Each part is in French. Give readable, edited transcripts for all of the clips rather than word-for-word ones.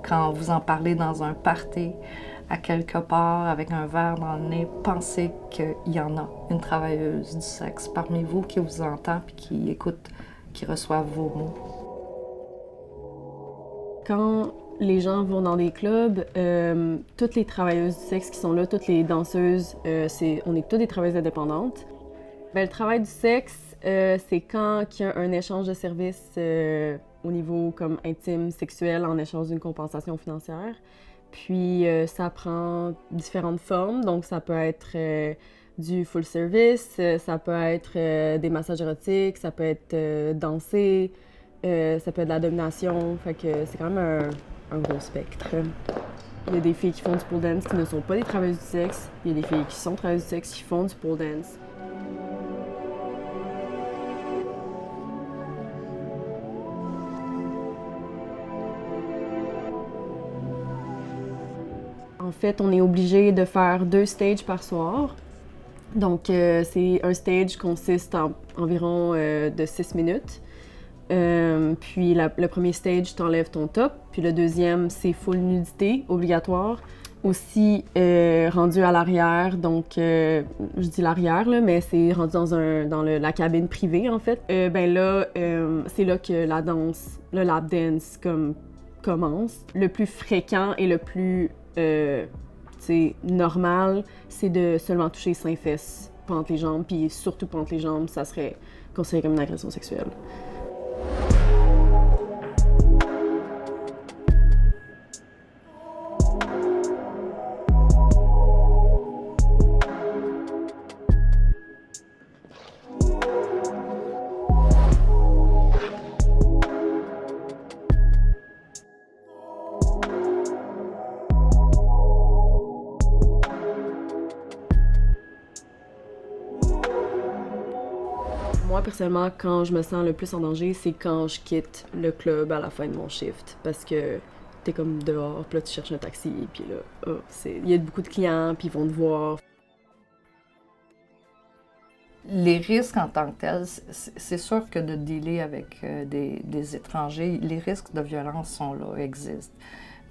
quand vous en parlez dans un party, à quelque part, avec un verre dans le nez, pensez qu'il y en a une travailleuse du sexe parmi vous qui vous entend puis qui écoute, qui reçoit vos mots. Quand les gens vont dans des clubs, toutes les travailleuses du sexe qui sont là, toutes les danseuses, on est toutes des travailleuses indépendantes. Bien, le travail du sexe, c'est quand il y a un échange de services au niveau comme intime, sexuel, en échange d'une compensation financière. Puis ça prend différentes formes, donc ça peut être du full service, ça peut être des massages érotiques, ça peut être danser, ça peut être de la domination, fait que c'est quand même un gros spectre. Il y a des filles qui font du pole dance qui ne sont pas des travailleuses du sexe, il y a des filles qui sont travailleuses du sexe qui font du pole dance. En fait, on est obligé de faire 2 stages par soir. Donc, c'est un stage consiste en environ de 6 minutes. Puis le premier stage, t'enlèves ton top. Puis le deuxième, c'est full nudité, obligatoire. Aussi rendu à l'arrière, donc je dis l'arrière, là, mais c'est rendu dans la cabine privée, en fait. Ben là, c'est là que la danse, le lap dance, commence. Le plus fréquent et le plus normal, c'est de seulement toucher seins-fesses entre les jambes, puis surtout entre les jambes, ça serait considéré comme une agression sexuelle. Moi, personnellement, quand je me sens le plus en danger, c'est quand je quitte le club à la fin de mon shift. Parce que t'es comme dehors, puis là, tu cherches un taxi, puis là, il y a beaucoup de clients, puis ils vont te voir. Les risques en tant que tels, c'est sûr que de dealer avec des étrangers, les risques de violence sont là, existent.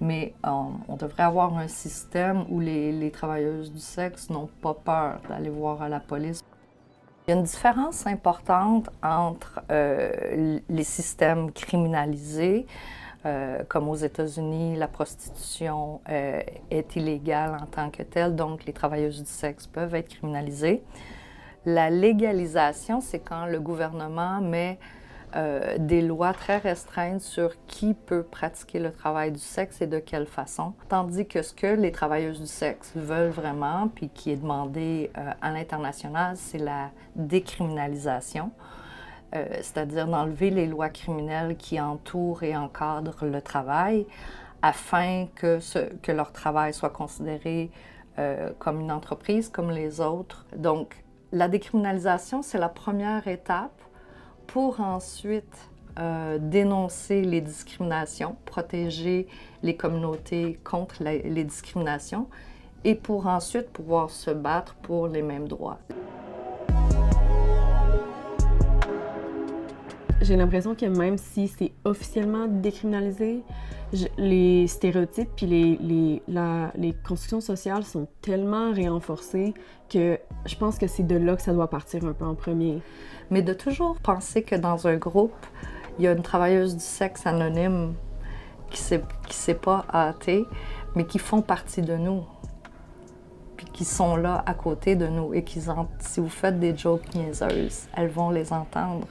Mais on devrait avoir un système où les travailleuses du sexe n'ont pas peur d'aller voir à la police. Il y a une différence importante entre les systèmes criminalisés, comme aux États-Unis, la prostitution est illégale en tant que telle, donc les travailleuses du sexe peuvent être criminalisées. La légalisation, c'est quand le gouvernement met des lois très restreintes sur qui peut pratiquer le travail du sexe et de quelle façon. Tandis que ce que les travailleuses du sexe veulent vraiment, puis qui est demandé à l'international, c'est la décriminalisation, c'est-à-dire d'enlever les lois criminelles qui entourent et encadrent le travail afin que leur travail soit considéré comme une entreprise, comme les autres. Donc, la décriminalisation, c'est la première étape pour ensuite dénoncer les discriminations, protéger les communautés contre les discriminations et pour ensuite pouvoir se battre pour les mêmes droits. J'ai l'impression que même si c'est officiellement décriminalisé, les stéréotypes puis les constructions sociales sont tellement renforcées que je pense que c'est de là que ça doit partir un peu en premier. Mais de toujours penser que dans un groupe, il y a une travailleuse du sexe anonyme qui s'est pas hâtée, mais qui font partie de nous, puis qui sont là à côté de nous et si vous faites des jokes niaiseuses, elles vont les entendre.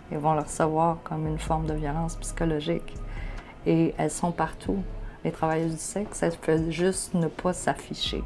Ils vont le recevoir comme une forme de violence psychologique. Et elles sont partout. Les travailleuses du sexe, elles peuvent juste ne pas s'afficher.